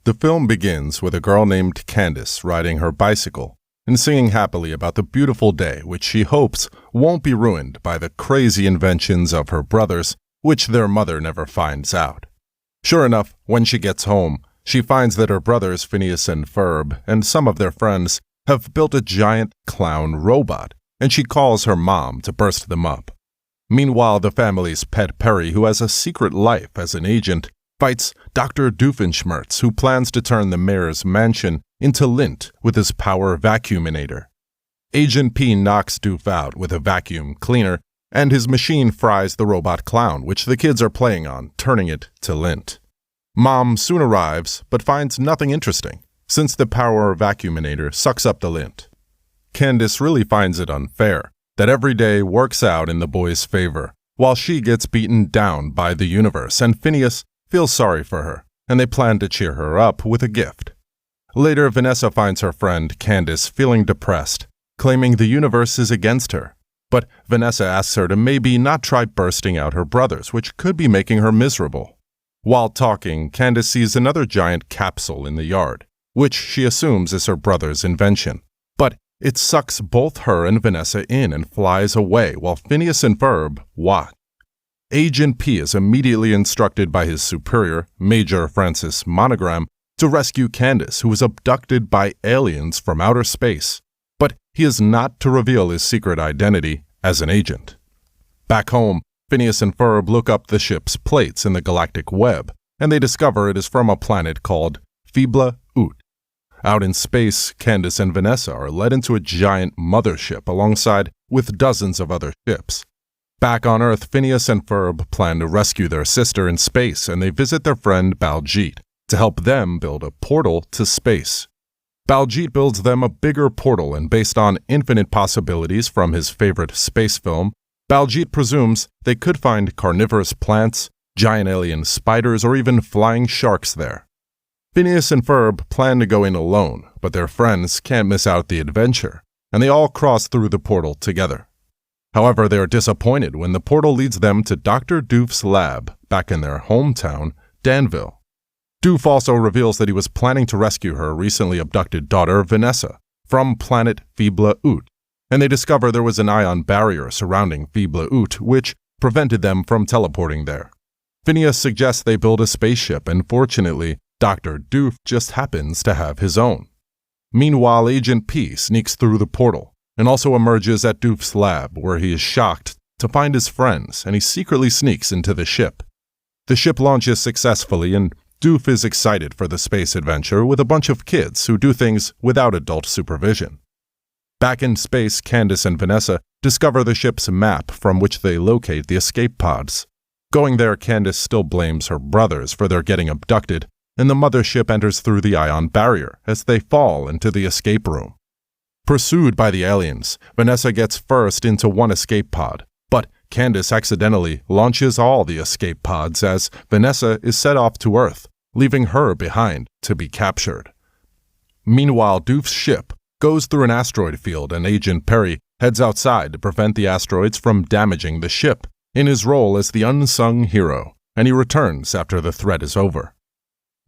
The film begins with a girl named Candace riding her bicycle and singing happily about the beautiful day which she hopes won't be ruined by the crazy inventions of her brothers, which their mother never finds out. Sure enough, when she gets home, she finds that her brothers Phineas and Ferb and some of their friends have built a giant clown robot, and she calls her mom to burst them up. Meanwhile, the family's pet Perry, who has a secret life as an agent, fights Dr. Doofenshmirtz, who plans to turn the mayor's mansion into lint with his power vacuuminator. Agent P knocks Doof out with a vacuum cleaner, and his machine fries the robot clown, which the kids are playing on, turning it to lint. Mom soon arrives, but finds nothing interesting, since the power vacuuminator sucks up the lint. Candace really finds it unfair that every day works out in the boys' favor, while she gets beaten down by the universe, and Phineas feels sorry for her, and they plan to cheer her up with a gift. Later, Vanessa finds her friend Candace feeling depressed, claiming the universe is against her. But Vanessa asks her to maybe not try bursting out her brothers, which could be making her miserable. While talking, Candace sees another giant capsule in the yard, which she assumes is her brother's invention. But it sucks both her and Vanessa in and flies away while Phineas and Ferb watch. Agent P is immediately instructed by his superior, Major Francis Monogram, to rescue Candace, who was abducted by aliens from outer space, but he is not to reveal his secret identity as an agent. Back home, Phineas and Ferb look up the ship's plates in the galactic web, and they discover it is from a planet called Phibla Ut. Out in space, Candace and Vanessa are led into a giant mothership alongside with dozens of other ships. Back on Earth, Phineas and Ferb plan to rescue their sister in space, and they visit their friend Baljeet to help them build a portal to space. Baljeet builds them a bigger portal, and based on infinite possibilities from his favorite space film, Baljeet presumes they could find carnivorous plants, giant alien spiders, or even flying sharks there. Phineas and Ferb plan to go in alone, but their friends can't miss out the adventure, and they all cross through the portal together. However, they are disappointed when the portal leads them to Dr. Doof's lab back in their hometown, Danville. Doof also reveals that he was planning to rescue her recently abducted daughter, Vanessa, from planet Phibla Ut, and they discover there was an ion barrier surrounding Phibla Ut, which prevented them from teleporting there. Phineas suggests they build a spaceship, and fortunately, Dr. Doof just happens to have his own. Meanwhile, Agent P sneaks through the portal and also emerges at Doof's lab, where he is shocked to find his friends, and he secretly sneaks into the ship. The ship launches successfully, and Doof is excited for the space adventure with a bunch of kids who do things without adult supervision. Back in space, Candace and Vanessa discover the ship's map from which they locate the escape pods. Going there, Candace still blames her brothers for their getting abducted, and the mothership enters through the ion barrier as they fall into the escape room. Pursued by the aliens, Vanessa gets first into one escape pod, but Candace accidentally launches all the escape pods as Vanessa is set off to Earth, leaving her behind to be captured. Meanwhile, Doof's ship goes through an asteroid field, and Agent Perry heads outside to prevent the asteroids from damaging the ship in his role as the unsung hero, and he returns after the threat is over.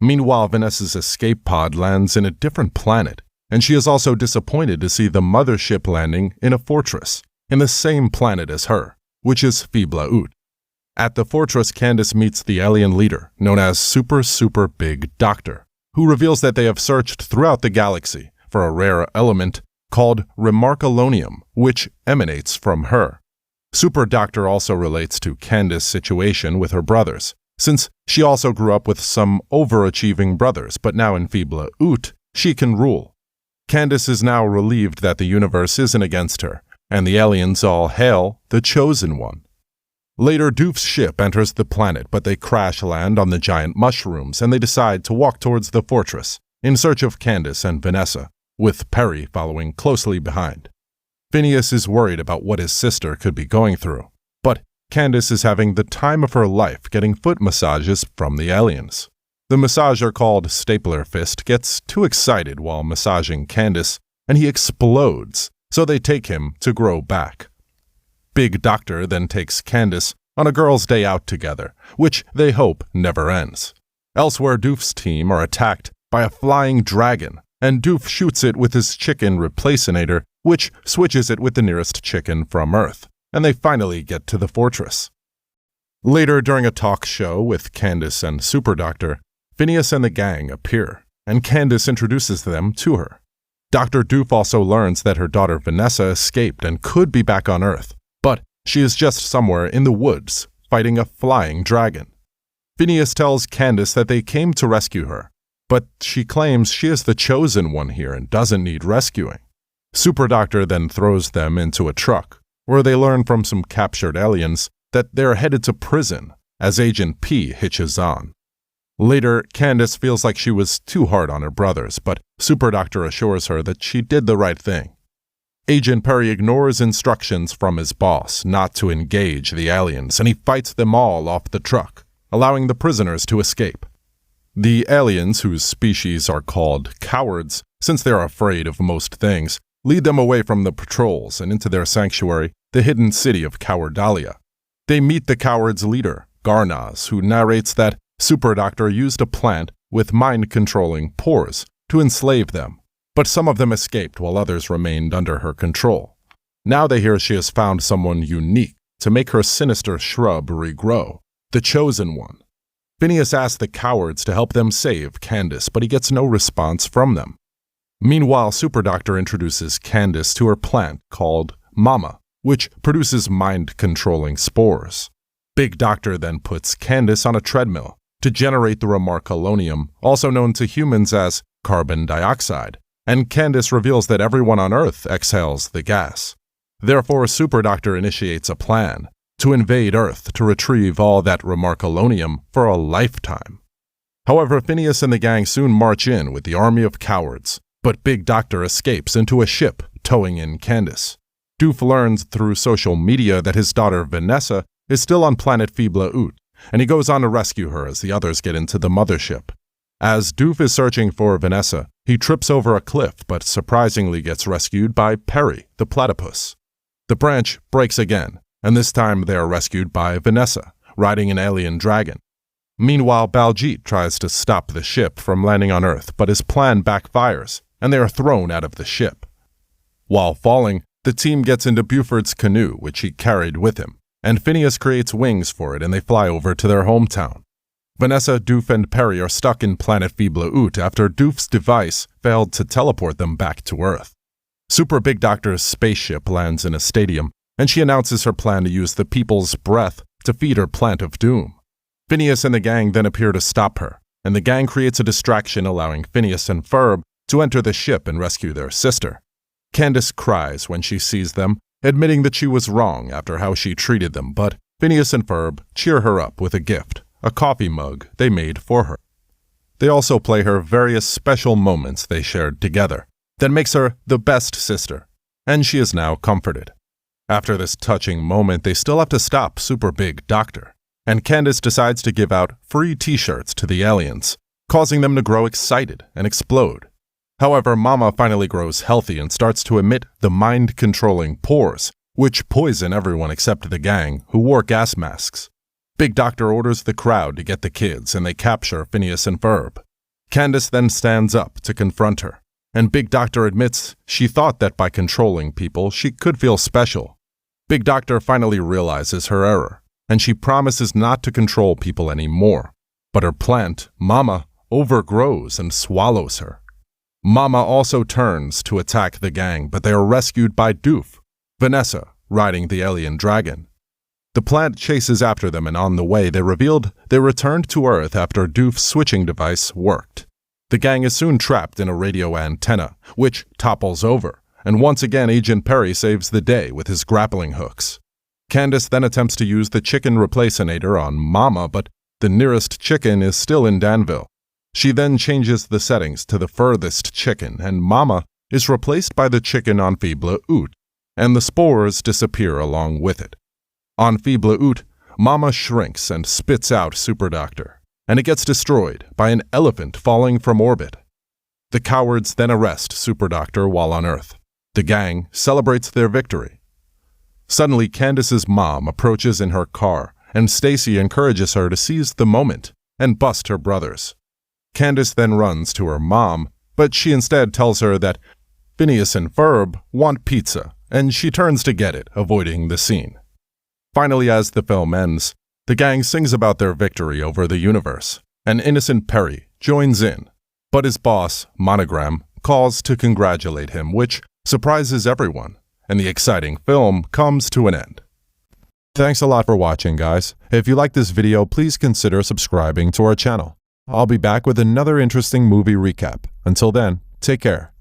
Meanwhile, Vanessa's escape pod lands in a different planet, and she is also disappointed to see the mothership landing in a fortress in the same planet as her, which is Phibla Ut. At the fortress, Candace meets the alien leader, known as Super Big Doctor, who reveals that they have searched throughout the galaxy for a rare element called Remarkalonium, which emanates from her. Super Doctor also relates to Candace's situation with her brothers, since she also grew up with some overachieving brothers, but now in Phibla Ut, she can rule. Candace is now relieved that the universe isn't against her, and the aliens all hail the Chosen One. Later, Doof's ship enters the planet, but they crash land on the giant mushrooms, and they decide to walk towards the fortress in search of Candace and Vanessa, with Perry following closely behind. Phineas is worried about what his sister could be going through, but Candace is having the time of her life getting foot massages from the aliens. The massager called Stapler Fist gets too excited while massaging Candace, and he explodes, so they take him to grow back. Big Doctor then takes Candace on a girls' day out together, which they hope never ends. Elsewhere, Doof's team are attacked by a flying dragon, and Doof shoots it with his chicken replacinator, which switches it with the nearest chicken from Earth, and they finally get to the fortress. Later, during a talk show with Candace and Super Doctor, Phineas and the gang appear, and Candace introduces them to her. Dr. Doof also learns that her daughter Vanessa escaped and could be back on Earth, but she is just somewhere in the woods, fighting a flying dragon. Phineas tells Candace that they came to rescue her, but she claims she is the chosen one here and doesn't need rescuing. Super Doctor then throws them into a truck, where they learn from some captured aliens that they're headed to prison as Agent P hitches on. Later, Candace feels like she was too hard on her brothers, but Super Doctor assures her that she did the right thing. Agent Perry ignores instructions from his boss not to engage the aliens, and he fights them all off the truck, allowing the prisoners to escape. The aliens, whose species are called cowards, since they're afraid of most things, lead them away from the patrols and into their sanctuary, the hidden city of Cowardalia. They meet the cowards' leader, Garnaz, who narrates that Super Doctor used a plant with mind-controlling pores to enslave them, but some of them escaped while others remained under her control. Now they hear she has found someone unique to make her sinister shrub regrow, the Chosen One. Phineas asks the cowards to help them save Candace, but he gets no response from them. Meanwhile, Super Doctor introduces Candace to her plant called Mama, which produces mind-controlling spores. Big Doctor then puts Candace on a treadmill to generate the remarcolonium, also known to humans as carbon dioxide, and Candace reveals that everyone on Earth exhales the gas. Therefore, Super Doctor initiates a plan to invade Earth to retrieve all that remarcolonium for a lifetime. However, Phineas and the gang soon march in with the army of cowards, but Big Doctor escapes into a ship towing in Candace. Doof learns through social media that his daughter Vanessa is still on planet Fibla Ut, and he goes on to rescue her as the others get into the mothership. As Doof is searching for Vanessa, he trips over a cliff but surprisingly gets rescued by Perry, the platypus. The branch breaks again, and this time they are rescued by Vanessa, riding an alien dragon. Meanwhile, Baljeet tries to stop the ship from landing on Earth, but his plan backfires, and they are thrown out of the ship. While falling, the team gets into Buford's canoe, which he carried with him, and Phineas creates wings for it and they fly over to their hometown. Vanessa, Doof, and Perry are stuck in planet Fibla Ut after Doof's device failed to teleport them back to Earth. Super Big Doctor's spaceship lands in a stadium, and she announces her plan to use the people's breath to feed her plant of doom. Phineas and the gang then appear to stop her, and the gang creates a distraction allowing Phineas and Ferb to enter the ship and rescue their sister. Candace cries when she sees them, admitting that she was wrong after how she treated them, but Phineas and Ferb cheer her up with a gift, a coffee mug they made for her. They also play her various special moments they shared together that makes her the best sister, and she is now comforted. After this touching moment, they still have to stop Super Big Doctor, and Candace decides to give out free t-shirts to the aliens, causing them to grow excited and explode. However, Mama finally grows healthy and starts to emit the mind-controlling pores, which poison everyone except the gang, who wore gas masks. Big Doctor orders the crowd to get the kids, and they capture Phineas and Ferb. Candace then stands up to confront her, and Big Doctor admits she thought that by controlling people she could feel special. Big Doctor finally realizes her error, and she promises not to control people anymore. But her plant, Mama, overgrows and swallows her. Mama also turns to attack the gang, but they are rescued by Doof, Vanessa, riding the alien dragon. The plant chases after them, and on the way they revealed they returned to Earth after Doof's switching device worked. The gang is soon trapped in a radio antenna, which topples over, and once again Agent Perry saves the day with his grappling hooks. Candace then attempts to use the chicken replacinator on Mama, but the nearest chicken is still in Danville. She then changes the settings to the furthest chicken, and Mama is replaced by the chicken on Fibla Ut, and the spores disappear along with it. On Fibla Ut, Mama shrinks and spits out Super Doctor, and it gets destroyed by an elephant falling from orbit. The cowards then arrest Super Doctor while on Earth. The gang celebrates their victory. Suddenly, Candace's mom approaches in her car, and Stacy encourages her to seize the moment and bust her brothers. Candace then runs to her mom, but she instead tells her that Phineas and Ferb want pizza, and she turns to get it, avoiding the scene. Finally, as the film ends, the gang sings about their victory over the universe, and innocent Perry joins in, but his boss, Monogram, calls to congratulate him, which surprises everyone, and the exciting film comes to an end. Thanks a lot for watching, guys. If you like this video, please consider subscribing to our channel. I'll be back with another interesting movie recap. Until then, take care.